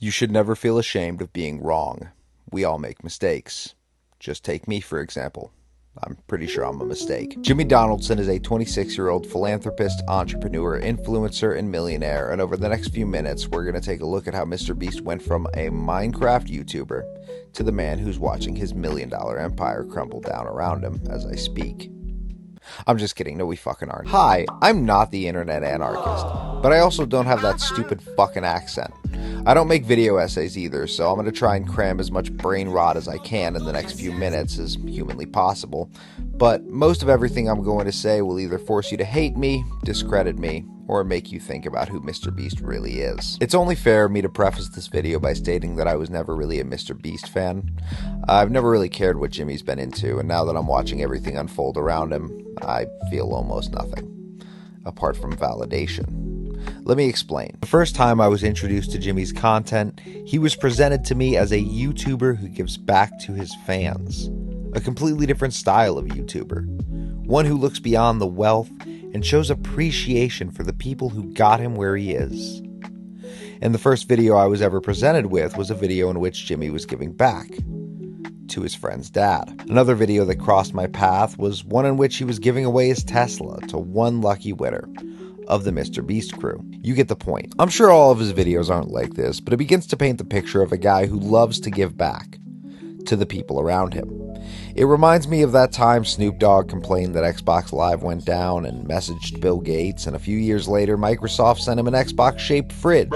You should never feel ashamed of being wrong. We all make mistakes. Just take me, for example. I'm pretty sure I'm a mistake. Jimmy Donaldson is a 26-year-old philanthropist, entrepreneur, influencer, and millionaire, and over the next few minutes, we're going to take a look at how Mr. Beast went from a Minecraft YouTuber to the man who's watching his million-dollar empire crumble down around him as I speak. I'm just kidding, no we fucking aren't. Hi, I'm not the internet anarchist, but I also don't have that stupid fucking accent. I don't make video essays either, so I'm going to try and cram as much brain rot as I can in the next few minutes as humanly possible, but most of everything I'm going to say will either force you to hate me, discredit me, or make you think about who Mr. Beast really is. It's only fair of me to preface this video by stating that I was never really a Mr. Beast fan. I've never really cared what Jimmy's been into, and now that I'm watching everything unfold around him, I feel almost nothing, apart from validation. Let me explain. The first time I was introduced to Jimmy's content, he was presented to me as a YouTuber who gives back to his fans. A completely different style of YouTuber. One who looks beyond the wealth and shows appreciation for the people who got him where he is. And the first video I was ever presented with was a video in which Jimmy was giving back to his friend's dad. Another video that crossed my path was one in which he was giving away his Tesla to one lucky winner of the Mr. Beast crew. You get the point. I'm sure all of his videos aren't like this, but it begins to paint the picture of a guy who loves to give back to the people around him. It reminds me of that time Snoop Dogg complained that Xbox Live went down and messaged Bill Gates, and a few years later Microsoft sent him an Xbox-shaped fridge.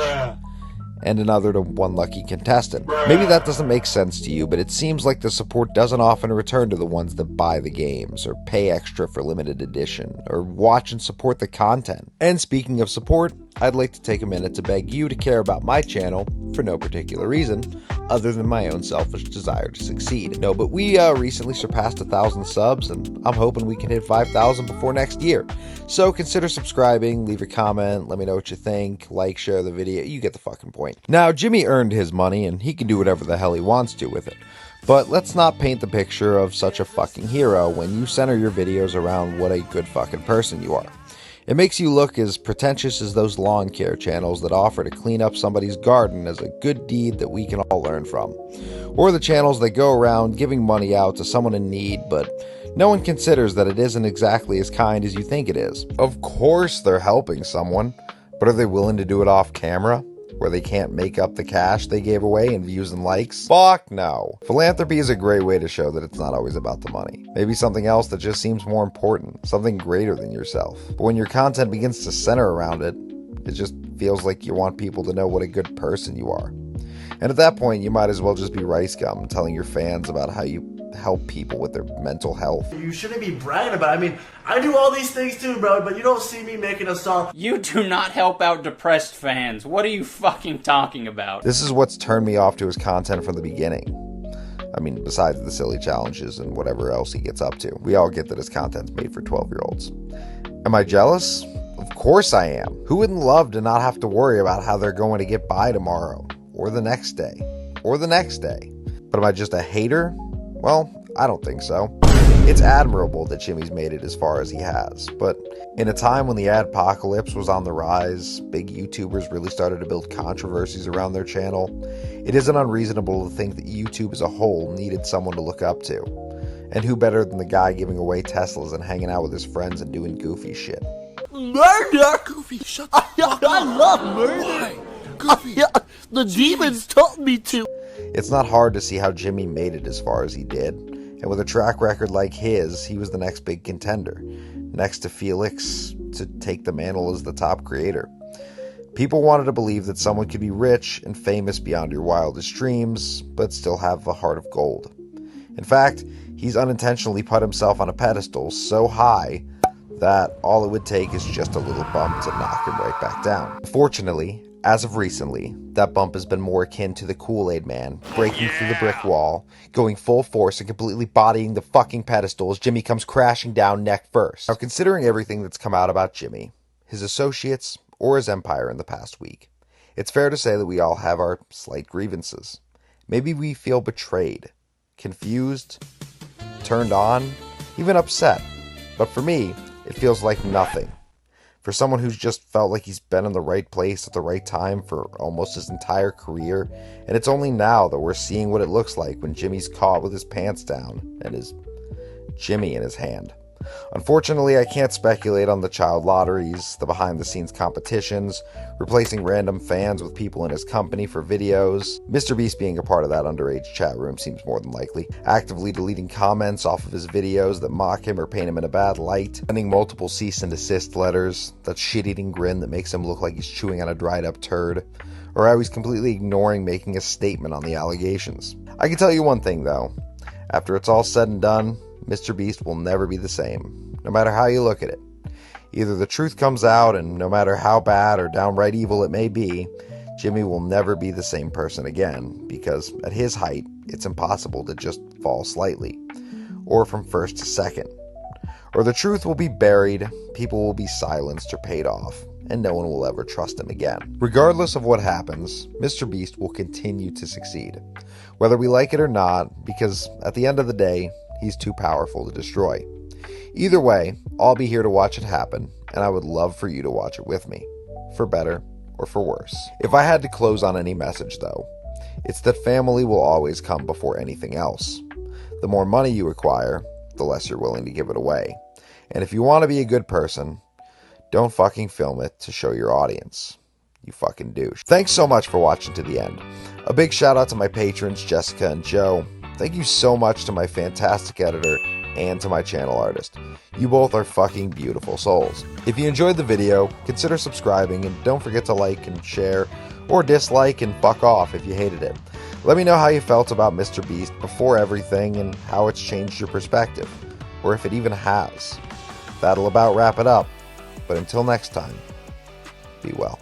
And another to one lucky contestant. Maybe that doesn't make sense to you, but it seems like the support doesn't often return to the ones that buy the games, or pay extra for limited edition, or watch and support the content. And speaking of support, I'd like to take a minute to beg you to care about my channel for no particular reason, other than my own selfish desire to succeed. No, but we recently surpassed 1,000 subs, and I'm hoping we can hit 5,000 before next year. So consider subscribing, leave a comment, let me know what you think, like, share the video, you get the fucking point. Now, Jimmy earned his money, and he can do whatever the hell he wants to with it. But let's not paint the picture of such a fucking hero when you center your videos around what a good fucking person you are. It makes you look as pretentious as those lawn care channels that offer to clean up somebody's garden as a good deed that we can all learn from. Or the channels that go around giving money out to someone in need, but no one considers that it isn't exactly as kind as you think it is. Of course they're helping someone, but are they willing to do it off camera, where they can't make up the cash they gave away in views and likes? Fuck no. Philanthropy is a great way to show that it's not always about the money. Maybe something else that just seems more important, something greater than yourself. But when your content begins to center around it, it just feels like you want people to know what a good person you are. And at that point, you might as well just be Rice Gum telling your fans about how you help people with their mental health. You shouldn't be bragging about it. I mean, I do all these things too, bro, but you don't see me making a song. You do not help out depressed fans. What are you fucking talking about? This is what's turned me off to his content from the beginning. I mean, besides the silly challenges and whatever else he gets up to. We all get that his content's made for 12-year-olds. Am I jealous? Of course I am. Who wouldn't love to not have to worry about how they're going to get by tomorrow, or the next day, or the next day? But am I just a hater? Well, I don't think so. It's admirable that Jimmy's made it as far as he has, but in a time when the adpocalypse was on the rise, big YouTubers really started to build controversies around their channel, it isn't unreasonable to think that YouTube as a whole needed someone to look up to. And who better than the guy giving away Teslas and hanging out with his friends and doing goofy shit? Murder! Goofy, shut the fuck up. I love murder! Why? Goofy. The demons told me to. It's not hard to see how Jimmy made it as far as he did, and with a track record like his, he was the next big contender, next to Felix, to take the mantle as the top creator. People wanted to believe that someone could be rich and famous beyond your wildest dreams, but still have a heart of gold. In fact, he's unintentionally put himself on a pedestal so high that all it would take is just a little bump to knock him right back down. Fortunately, as of recently, that bump has been more akin to the Kool-Aid Man, breaking through the brick wall, going full force and completely bodying the fucking pedestal as Jimmy comes crashing down neck first. Now, considering everything that's come out about Jimmy, his associates, or his empire in the past week, it's fair to say that we all have our slight grievances. Maybe we feel betrayed, confused, turned on, even upset. But for me, it feels like nothing. For someone who's just felt like he's been in the right place at the right time for almost his entire career, and it's only now that we're seeing what it looks like when Jimmy's caught with his pants down and his Jimmy in his hand. Unfortunately, I can't speculate on the child lotteries, the behind-the-scenes competitions, replacing random fans with people in his company for videos, Mr. Beast being a part of that underage chat room seems more than likely, actively deleting comments off of his videos that mock him or paint him in a bad light, sending multiple cease and desist letters, that shit-eating grin that makes him look like he's chewing on a dried-up turd, or how he's completely ignoring making a statement on the allegations. I can tell you one thing, though. After it's all said and done, Mr. Beast will never be the same, no matter how you look at it. Either the truth comes out, and no matter how bad or downright evil it may be, Jimmy will never be the same person again, because at his height, it's impossible to just fall slightly, or from first to second. Or the truth will be buried, people will be silenced or paid off, and no one will ever trust him again. Regardless of what happens, Mr. Beast will continue to succeed, whether we like it or not, because at the end of the day, he's too powerful to destroy. Either way, I'll be here to watch it happen, and I would love for you to watch it with me, for better or for worse. If I had to close on any message, though, it's that family will always come before anything else. The more money you acquire, the less you're willing to give it away. And if you want to be a good person, don't fucking film it to show your audience. You fucking douche. Thanks so much for watching to the end. A big shout out to my patrons, Jessica and Joe. Thank you so much to my fantastic editor and to my channel artist. You both are fucking beautiful souls. If you enjoyed the video, consider subscribing and don't forget to like and share, or dislike and fuck off if you hated it. Let me know how you felt about Mr. Beast before everything and how it's changed your perspective, or if it even has. That'll about wrap it up, but until next time, be well.